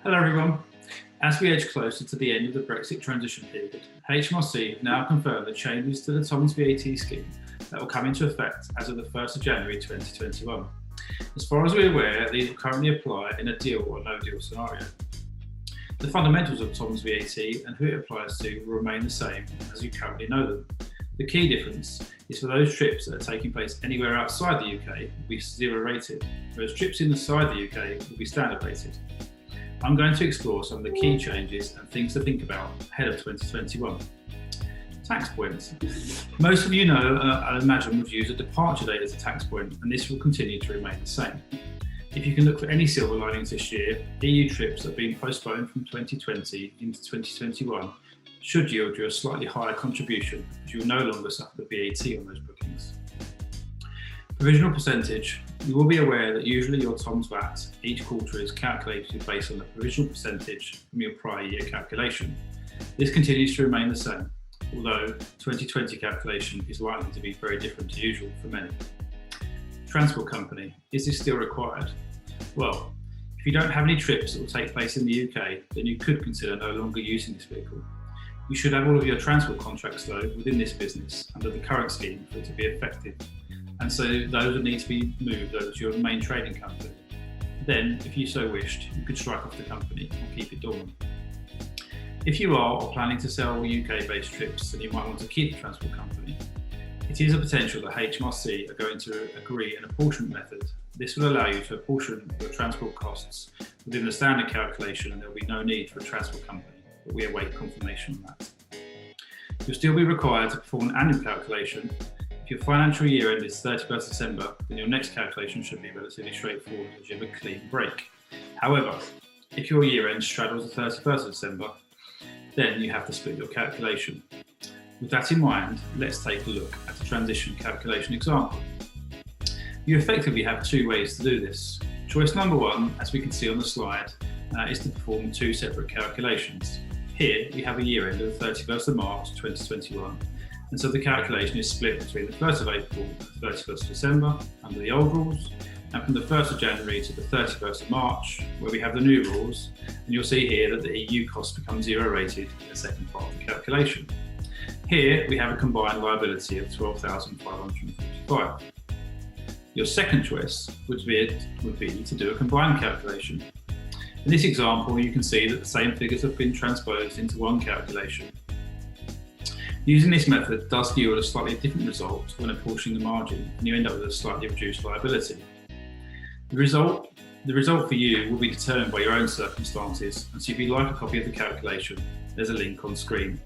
Hello everyone. As we edge closer to the end of the Brexit transition period, HMRC have now confirmed the changes to the TOMS VAT scheme that will come into effect as of the 1st of January 2021. As far as we're aware, these will currently apply in a deal or no deal scenario. The fundamentals of TOMS VAT and who it applies to will remain the same as you currently know them. The key difference is for those trips that are taking place anywhere outside the UK will be zero rated, whereas trips inside the UK will be standard rated. I'm going to explore some of the key changes and things to think about ahead of 2021. Tax points. Most of you know, I imagine, would use a departure date as a tax point, and this will continue to remain the same. If you can look for any silver linings this year, EU trips that have been postponed from 2020 into 2021 should yield you a slightly higher contribution, as you will no longer suffer the VAT on those bookings. Provisional percentage. You will be aware that usually your TOMS VAT each quarter is calculated based on the provisional percentage from your prior year calculation. This continues to remain the same, although 2020 calculation is likely to be very different to usual for many. Transport company. Is this still required? Well, if you don't have any trips that will take place in the UK, then you could consider no longer using this vehicle. You should have all of your transport contracts though within this business under the current scheme for it to be effective, and so those would need to be moved over to your main trading company. Then, if you so wished, you could strike off the company or keep it dormant. If you are or planning to sell UK-based trips, then you might want to keep the transport company. It is a potential that HMRC are going to agree an apportionment method. This will allow you to apportion your transport costs within the standard calculation, and there will be no need for a transport company, but we await confirmation on that. You'll still be required to perform an annual calculation. If your financial year end is 31st December, then your next calculation should be relatively straightforward as you have a clean break. However, if your year end straddles the 31st of December, then you have to split your calculation. With that in mind, let's take a look at a transition calculation example. You effectively have two ways to do this. Choice number one, as we can see on the slide, is to perform two separate calculations. Here we have a year end of the 31st of March 2021, and so the calculation is split between the 1st of April and the 31st of December under the old rules, and from the 1st of January to the 31st of March, where we have the new rules, and you'll see here that the EU costs become zero rated in the second part of the calculation. Here we have a combined liability of 12,555. Your second choice would be to do a combined calculation. In this example, you can see that the same figures have been transposed into one calculation. Using this method does yield a slightly different result when apportioning the margin, and you end up with a slightly reduced liability. The result for you will be determined by your own circumstances, and so if you'd like a copy of the calculation, there's a link on screen.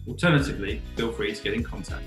Alternatively, feel free to get in contact.